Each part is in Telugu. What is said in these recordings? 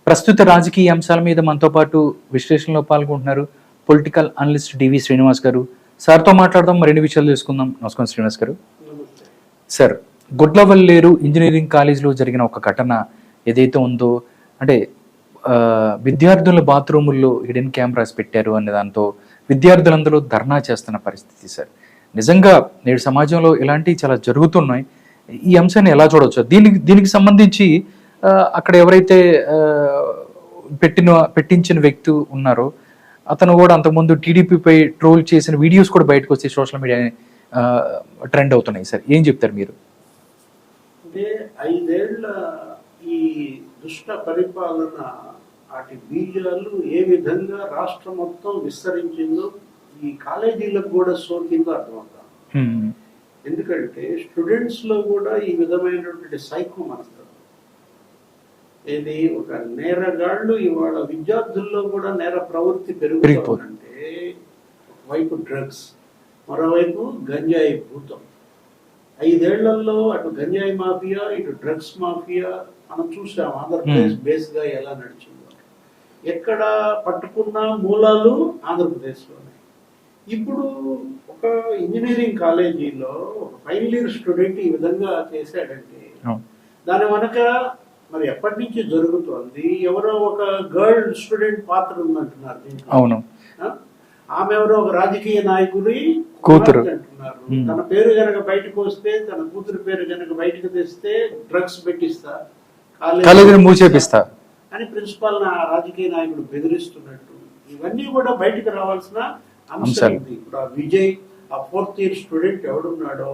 ప్రస్తుత రాజకీయ అంశాల మీద మనతో పాటు విశ్లేషణలో పాల్గొంటున్నారు పొలిటికల్ అనలిస్ట్ డివి శ్రీనివాస్ గారు. సార్తో మాట్లాడదాం, మరిన్ని విషయాలు తెలుసుకుందాం. నమస్కారం శ్రీనివాస్ గారు. సార్, గుడ్లవల్లేరు ఇంజనీరింగ్ కాలేజీలో జరిగిన ఒక ఘటన ఏదైతే ఉందో, అంటే విద్యార్థుల బాత్రూముల్లో హిడెన్ కెమెరాస్ పెట్టారు అనే దాంతో విద్యార్థులందరూ ధర్నా చేస్తున్న పరిస్థితి. సార్, నిజంగా నేడు సమాజంలో ఇలాంటివి చాలా జరుగుతున్నాయి. ఈ అంశాన్ని ఎలా చూడవచ్చు? దీనికి సంబంధించి అక్కడ ఎవరైతే పెట్టించిన వ్యక్తి ఉన్నారో అతను కూడా అంతకుముందు టీడీపీపై ట్రోల్ చేసిన వీడియోస్ కూడా బయటకు వచ్చి సోషల్ మీడియా ట్రెండ్ అవుతున్నాయి. సార్, ఏం చెప్తారు మీరు? అంటే 5 ఏళ్ల ఈ దుష్ట పరిపాలన వాటి బీజాలు ఏ విధంగా రాష్ట్రం మొత్తం విస్తరించిందో ఈ కాలేజీలకు కూడా సోకిందో అర్థమవుతాం. ఎందుకంటే స్టూడెంట్స్ లో కూడా ఈ విధమైనటువంటి సైకో మనస్తత్వం, ఇది ఒక నేరగాళ్ళు ఇవాళ విద్యార్థుల్లో కూడా నేర ప్రవృత్తి పెరుగుతుందంటే, ఒకవైపు డ్రగ్స్, మరోవైపు గంజాయి భూతం. 5 ఏళ్లలో అటు గంజాయి మాఫియా, ఇటు డ్రగ్స్ మాఫియా మనం చూసాం. ఆంధ్రప్రదేశ్ బేస్ గా ఎలా నడిచిందో, ఎక్కడ పట్టుకున్న మూలాలు ఆంధ్రప్రదేశ్ లోనే. ఇప్పుడు ఒక ఇంజనీరింగ్ కాలేజీలో ఒక ఫైనల్ ఇయర్ స్టూడెంట్ ఈ విధంగా చేశాడంటే దాని వెనక మరి ఎప్పటి నుంచి జరుగుతోంది? ఎవరో ఒక గర్ల్ స్టూడెంట్ పాత్ర ఉందంటున్నారు దీంట్లో. అవును, ఆమె ఎవరో ఒక రాజకీయ నాయకుడి కూతురు అంటున్నారు. తన పేరు గనక బయటకు వస్తే, తన కూతురు పేరు గనక బయటకు తెస్తే డ్రగ్స్ పెట్టిస్తా, కాలేజీని మూసేపిస్తా అని ప్రిన్సిపాల్ రాజకీయ నాయకుడు బెదిరిస్తున్నట్టు ఇవన్నీ కూడా బయటకు రావాల్సిన అంశం ఉంది. ఇప్పుడు ఆ విజయ్, ఆ 4th ఇయర్ స్టూడెంట్ ఎవడున్నాడో,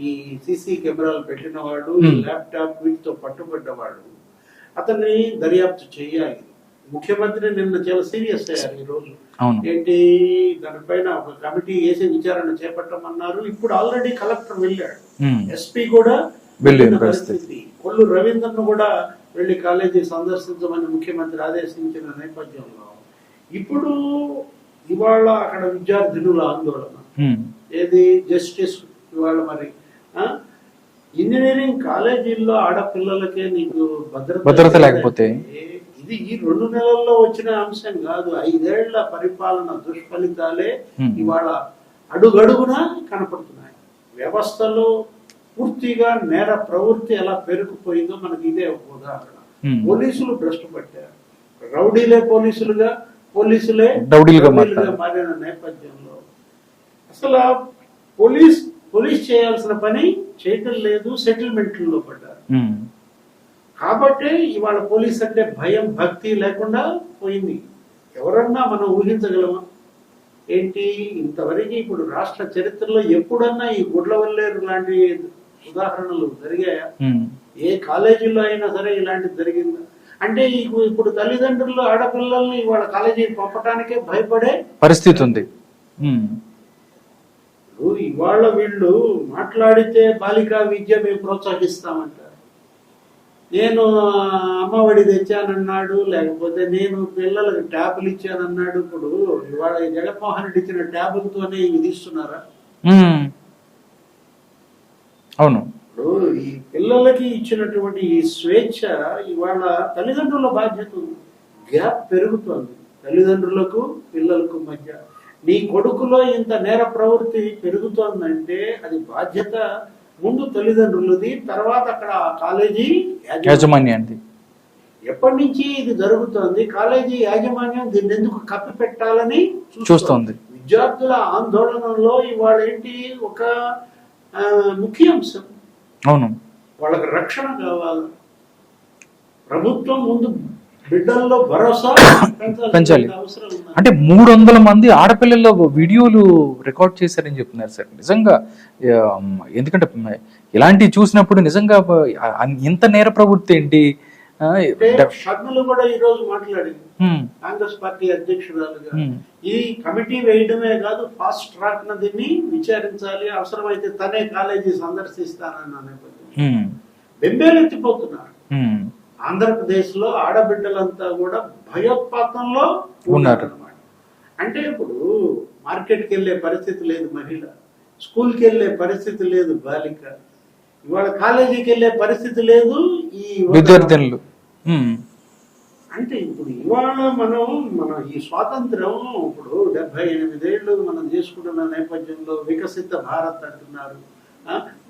ఈ సీసీ కెమెరాలు పెట్టినవాడు, ల్యాప్టాప్ వీటితో పట్టుబడ్డవాడు, అతన్ని దర్యాప్తు చేయాలి. ముఖ్యమంత్రి నిన్న చాలా సీరియస్ అయ్యారు ఈ రోజు. ఏంటి, దానిపైన ఒక కమిటీ వేసి విచారణ చేపట్టమన్నారు. ఇప్పుడు ఆల్రెడీ కలెక్టర్ వెళ్ళాడు, ఎస్పీ కూడా వెళ్ళిన పరిస్థితి. కొల్లు రవీంద్రను కూడా వెళ్లి కాలేజీ సందర్శించమని ముఖ్యమంత్రి ఆదేశించిన నేపథ్యంలో ఇప్పుడు ఇవాళ అక్కడ విద్యార్థినుల ఆందోళన ఏది, జస్టిస్ ఇవాళ మరి ఇంజనీరింగ్ కాలేజీల్లో ఆడపిల్లలకే నీకు భద్రత లేకపోతే, ఇది ఈ 2 నెలల్లో వచ్చిన అంశం కాదు. 5 ఏళ్ల పరిపాలన దుష్ఫలితాలే ఇవాళ అడుగడుగున కనపడుతున్నాయి. వ్యవస్థలో పూర్తిగా నేర ప్రవృత్తి ఎలా పెరిగిపోయిందో మనకి ఇదే ఒక ఉదాహరణ. పోలీసులు భ్రష్టు పట్టారు, రౌడీలే పోలీసులే రౌడీలుగా మారిన నేపథ్యంలో అసలు పోలీస్ చేయాల్సిన పని చేయటం లేదు, సెటిల్మెంట్లో పడ్డారు. కాబట్టి ఇవాళ పోలీస్ అంటే భయం, భక్తి లేకుండా పోయింది. ఎవరన్నా మనం ఊహించగలమా? ఏంటి ఇంతవరకు ఇప్పుడు రాష్ట్ర చరిత్రలో ఎప్పుడన్నా ఈ గుడ్లవల్లేరు లాంటి ఉదాహరణలు జరిగాయా? ఏ కాలేజీలో అయినా సరే ఇలాంటిది జరిగిందా? అంటే ఇప్పుడు తల్లిదండ్రులు ఆడపిల్లల్ని ఇవాళ కాలేజీకి పంపటానికే భయపడే పరిస్థితి ఉంది. ఇవాళ వీళ్ళు మాట్లాడితే బాలికా విద్య మేము ప్రోత్సహిస్తామంటారు. నేను అమ్మఒడి తెచ్చానన్నాడు, లేకపోతే నేను పిల్లలకు ట్యాబులు ఇచ్చానన్నాడు. ఇప్పుడు ఇవాళ జగన్మోహన్ రెడ్డి ఇచ్చిన ట్యాబులతోనే ఇవి తీస్తున్నారా? అవును. ఇప్పుడు ఈ పిల్లలకి ఇచ్చినటువంటి ఈ స్వేచ్ఛ ఇవాళ తల్లిదండ్రుల బాధ్యత ఉంది. గ్యాప్ పెరుగుతోంది తల్లిదండ్రులకు పిల్లలకు మధ్య. నీ కొడుకులో ఇంత నేర ప్రవృత్తి పెరుగుతోందంటే అది బాధ్యత ముందు తల్లిదండ్రులది, తర్వాత అక్కడ కాలేజీ యాజమాన్యాన్ని. ఎప్పటి నుంచి ఇది జరుగుతోంది? కాలేజీ యాజమాన్యం దీన్ని ఎందుకు కప్పి పెట్టాలని చూస్తోంది. విద్యార్థుల ఆందోళనలో ఇవాళ ఏంటి ఒక ముఖ్య అంశం. అవును, వాళ్ళకి రక్షణ కావాలి. ప్రభుత్వం ముందు బిడ్డల్లో భరోసా పెంచాలి. అంటే 300 మంది ఆడపిల్లల వీడియోలు రికార్డ్ చేశారని చెప్తున్నారు. సార్, నిజంగా ఎందుకంటే ఇలాంటివి చూసినప్పుడు నిజంగా ఇంత నేర ప్రవృత్తి ఏంటి? షర్మిల కూడా ఈ రోజు మాట్లాడింది, కాంగ్రెస్ పార్టీ అధ్యక్షురాలుగా. ఈ కమిటీ వేయడమే కాదు, ఫాస్ట్ ట్రాక్ న దీన్ని విచారించాలి, అవసరమైతే తనే కాలేజీ సందర్శిస్తానన్న నేపథ్యం బెంబేలెత్తిపోతున్నారు. ఆంధ్రప్రదేశ్ లో ఆడబిడ్డలంతా కూడా భయోత్పాతంలో ఉన్నారు అన్నమాట. అంటే ఇప్పుడు మార్కెట్కి వెళ్లే పరిస్థితి లేదు మహిళ, స్కూల్కి వెళ్లే పరిస్థితి లేదు బాలిక, ఇవాళ కాలేజీకి వెళ్లే పరిస్థితి లేదు ఈ విద్యార్థులు. అంటే ఇప్పుడు ఇవాళ మన ఈ స్వాతంత్రం ఇప్పుడు 78 ఏళ్ళు మనం చేసుకుంటున్న నేపథ్యంలో వికసిత భారత్ అంటున్నారు,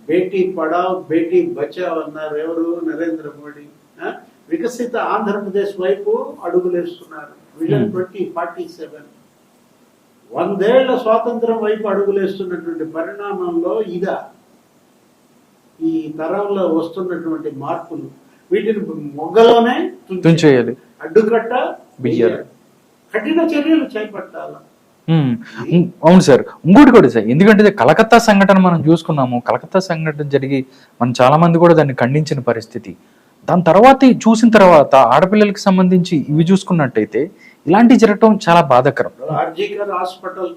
బేటీ పడావ్ బేటీ బచావ్ అన్నారు ఎవరు, నరేంద్ర మోడీ. వికసిత ఆంధ్రప్రదేశ్ వైపు అడుగులేస్తున్నారు, విజన్ 2047. 100 ఏళ్ల స్వాతంత్రం వైపు అడుగులేస్తున్నటువంటి పరిణామంలో ఈ తరంలో వస్తున్నటువంటి మార్పులు, వీటిని మొగ్గలోనే తుంచేయాలి, అడ్డుకట్ట బియ్యాలి, కఠిన చర్యలు చేపట్టాల. అవును సార్. ఇంకోటి కూడా సార్, ఎందుకంటే కలకత్తా సంఘటన మనం చూసుకున్నాము. కలకత్తా సంఘటన జరిగి మనం చాలా మంది కూడా దాన్ని ఖండించిన పరిస్థితి. దాని తర్వాత చూసిన తర్వాత ఆడపిల్లలకి సంబంధించి ఇవి చూసుకున్నట్టయితే ఇలాంటి జరగటం చాలా బాధాకరం. ఆర్జీకర్ హాస్పిటల్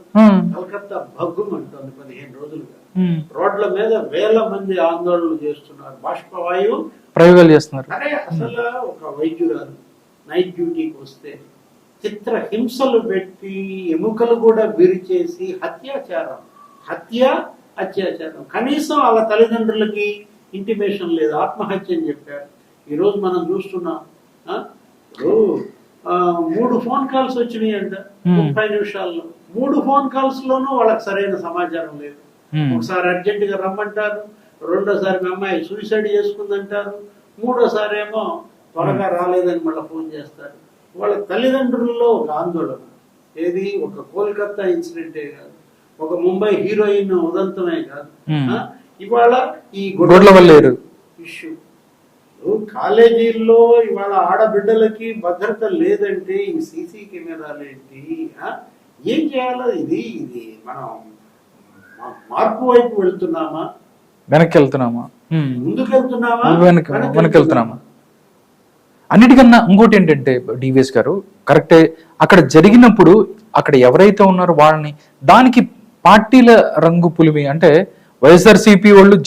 కలకత్తా భగ్గుమంటుంది 15 రోజులుగా. రోడ్ల మీద వేల మంది ఆందోళనలు చేస్తున్నారు, బాష్పవాయువు ప్రయోగాలు చేస్తున్నారు. అరే అసలు ఒక వైద్యురాలు నైట్ డ్యూటీకి వస్తే చిత్ర హింసలు పెట్టి ఎముకలు కూడా విరిచేసి అత్యాచారం. కనీసం వాళ్ళ తల్లిదండ్రులకి ఇంటిమేషన్ లేదు, ఆత్మహత్య అని చెప్పారు. ఈరోజు మనం చూస్తున్నాం 3 ఫోన్ కాల్స్ వచ్చినాయి అంట 30 నిమిషాల్లో. 3 ఫోన్ కాల్స్ లోనూ వాళ్ళకి సరైన సమాచారం లేదు. ఒకసారి అర్జెంట్ గా రమ్మంటారు, రెండోసారి మీ అమ్మాయి సూసైడ్ చేసుకుందంటారు, మూడోసారి ఏమో త్వరగా రాలేదని మళ్ళీ ఫోన్ చేస్తారు. వాళ్ళ తల్లిదండ్రుల్లో ఒక ఆందోళన. ఏది ఒక కోల్కత్తా ఇన్సిడెంటే కాదు, ఒక ముంబై హీరోయిన్ ఉదంతమే కాదు, ఇవాళ ఈ గొడవలేరు ఇష్యూ. కాలేజీల్లో ఇవాళ ఆడబిడ్డలకి భద్రత లేదంటే ఈ సీసీ కెమెరాలు ఏంటి, ఏం చేయాలో? ఇది మనం మార్పు వైపు వెళ్తున్నామా, వెనక్కి వెళ్తున్నామా, ముందుకు వెళ్తున్నామా, వెనక్కి వెళ్తున్నామా? అన్నిటికన్నా ఇంకోటి ఏంటంటే డివిఎస్ గారు, కరెక్టే, అక్కడ జరిగినప్పుడు అక్కడ ఎవరైతే ఉన్నారో వాళ్ళని, దానికి పార్టీల రంగు పులిమి అంటే వైఎస్ఆర్సీపీ వాళ్ళు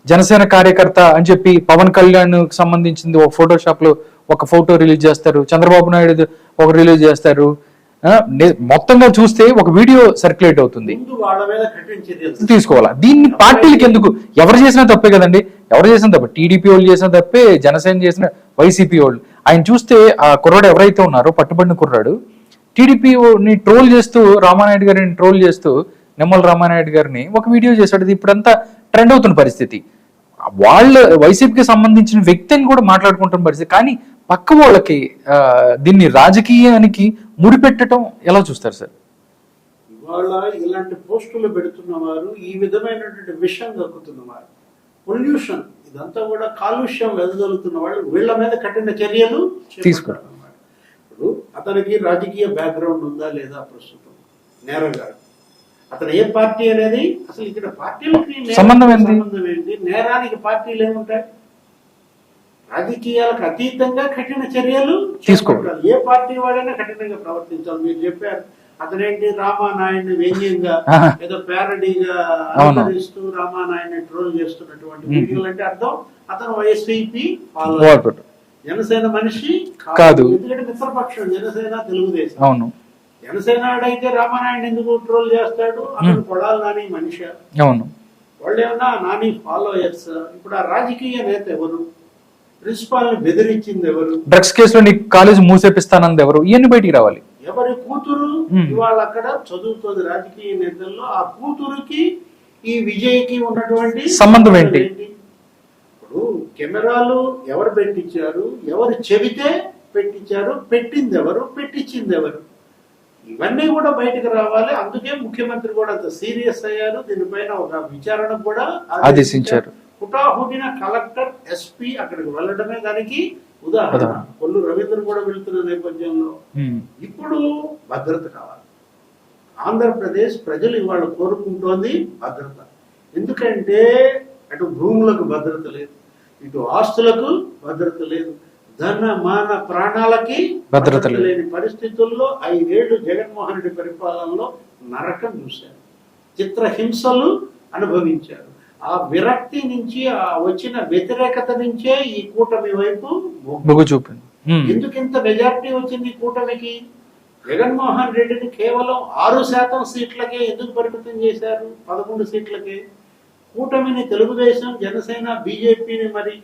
జనసేన కార్యకర్త అని చెప్పి పవన్ కళ్యాణ్ సంబంధించింది ఒక ఫోటోషాప్ లో ఒక ఫోటో రిలీజ్ చేస్తారు, చంద్రబాబు నాయుడు ఒక రిలీజ్ చేస్తారు. మొత్తంగా చూస్తే ఒక వీడియో సర్క్యులేట్ అవుతుంది, తీసుకోవాలా? దీన్ని పార్టీలకి ఎందుకు? ఎవరు చేసినా తప్పే కదండి, ఎవరు చేసిన తప్పే, టీడీపీ వాళ్ళు చేసిన తప్పే, జనసేన చేసిన, వైసీపీ వాళ్ళు. ఆయన చూస్తే ఆ కుర్రాడు ఎవరైతే ఉన్నారో పట్టుబడిన కుర్రాడు టీడీపీని ట్రోల్ చేస్తూ, రామానాయుడు గారిని ట్రోల్ చేస్తూ, నిమ్మల రామానాయుడు గారిని ఒక వీడియో చేశాడు. ఇప్పుడంతా ట్రెండ్ అవుతున్న పరిస్థితి. వాళ్ళ వైసీపీకి సంబంధించిన వ్యక్తిని కూడా మాట్లాడుకుంటున్న పరిస్థితి. కానీ పక్క వాళ్ళకి దీన్ని రాజకీయానికి ముడిపెట్టడం ఎలా చూస్తారు సార్? ఇవాళ ఇలాంటి పోస్టులు పెడుతున్న వారు, ఈ విధమైనటువంటి విషయం దక్కుతున్నవారు, పొల్యూషన్ ఇదంతా కూడా కాలుష్యం వెదజల్లుతున్న వాళ్ళు, వీళ్ళ మీద కఠిన చర్యలు తీసుకుంటారు. ఇప్పుడు అతనికి రాజకీయ బ్యాక్గ్రౌండ్ ఉందా లేదా? ప్రస్తుతం నేరగాడు, అతను ఏ పార్టీ అనేది అసలు ఇక్కడ పార్టీలకి సంబంధం ఏంటి? నేరానికి పార్టీలు ఏముంటాయి? రాజకీయాలకు అతీతంగా కఠిన చర్యలు తీసుకోవాలి. ఏ పార్టీ వాడైనా కఠినంగా ప్రవర్తించాలి. మీరు చెప్పారు, అతనేంటి రామానాయుడిని వ్యంగ్యంగా ఏదో ప్యారడీగా అనుసరిస్తూ రామానాయుడిని ట్రోల్ చేస్తున్నటువంటి వీడియోలు అంటే అర్థం అతను వైఎస్పీ ఫాలో, జనసేన మనిషి కాదు. ఎందుకంటే మిత్రపక్షం జనసేన, తెలుగుదేశం. అవును, జనసేన అయితే రామానాయుడు ఎందుకు ట్రోల్ చేస్తాడు? అతను కొడాలి నాని మనిషి. అవును, వాళ్ళు ఏమన్నా నాని ఫాలోయర్స్. ఇప్పుడు ఆ రాజకీయ నేత ఎవరు? ప్రిన్సిపాల్ ని బెదిరించింది ఎవరు? డ్రగ్స్ కేసులో నీ కాలేజ్ మూసేపిస్తానంది ఎవరు? ఇవన్నీ బయటికి రావాలి. ఎవరి కూతురు ఇవాళ అక్కడ చదువుతుంది రాజకీయ నేతల్లో? ఆ కూతురుకి ఈ విజయ్కి ఉన్నటువంటి సంబంధం ఏంటి? ఇప్పుడు కెమెరాలు ఎవరు పెట్టించారు? ఎవరు చెబితే పెట్టించారు? పెట్టింది ఎవరు? పెట్టించింది ఎవరు? ఇవన్నీ కూడా బయటకు రావాలి. అందుకే ముఖ్యమంత్రి కూడా అంత సీరియస్ అయ్యారు. దీనిపైన ఒక విచారణ కూడా ఆదేశించారు. హుటాహుటిన కలెక్టర్, ఎస్పీ అక్కడికి వెళ్ళడమే దానికి ఉదాహరణ. కొల్లు రవీంద్ర కూడా వెళ్తున్న నేపథ్యంలో ఇప్పుడు భద్రత కావాలి. ఆంధ్రప్రదేశ్ ప్రజలు ఇవాళ కోరుకుంటోంది భద్రత. ఎందుకంటే అటు భూములకు భద్రత లేదు, ఇటు ఆస్తులకు భద్రత లేదు, ధన మాన ప్రాణాలకి భద్రత లేని పరిస్థితుల్లో 5 ఏళ్లు జగన్మోహన్ రెడ్డి పరిపాలనలో నరకం చూశారు, చిత్రహింసలు అనుభవించారు. ఆ విరక్తి నుంచి, ఆ వచ్చిన వ్యతిరేకత నుంచే ఈ కూటమి వైపు మొగ్గు చూపింది. ఎందుకు ఇంత మెజారిటీ వచ్చింది ఈ కూటమికి? జగన్మోహన్ రెడ్డిని కేవలం 6% సీట్లకే ఎందుకు పరిమితం చేశారు? 11 సీట్లకే. కూటమిని తెలుగుదేశం, జనసేన, బీజేపీని మరి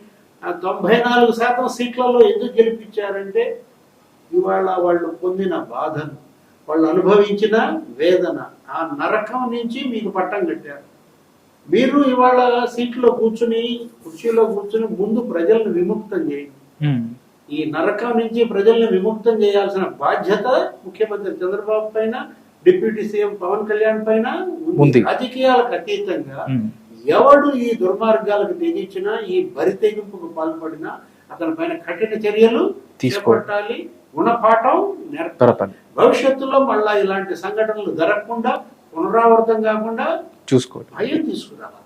ఆ 94% సీట్లలో ఎందుకు గెలిపించారంటే ఇవాళ వాళ్ళు పొందిన బాధను, వాళ్ళు అనుభవించిన వేదన, ఆ నరకం నుంచి మీకు పట్టం కట్టారు. మీరు ఇవాళ సీట్లో కూర్చుని, కుర్చీలో కూర్చుని ముందు ప్రజలను విముక్తం చేయండి. ఈ నరకం నుంచి ప్రజల్ని విముక్తం చేయాల్సిన బాధ్యత ముఖ్యమంత్రి చంద్రబాబు పైన, డిప్యూటీ సీఎం పవన్ కళ్యాణ్ పైన ఉంది. రాజకీయాలకు అతీతంగా ఎవడు ఈ దుర్మార్గాలకు తెగించినా, ఈ బరి తెగింపుకు పాల్పడినా అతని పైన కఠిన చర్యలు చేపట్టాలి, గుణపాఠం నేర్పాలి. భవిష్యత్తులో మళ్ళా ఇలాంటి సంఘటనలు జరగకుండా, పునరావృతం కాకుండా చూసుకోవాలి, భయం తీసుకురావాలి.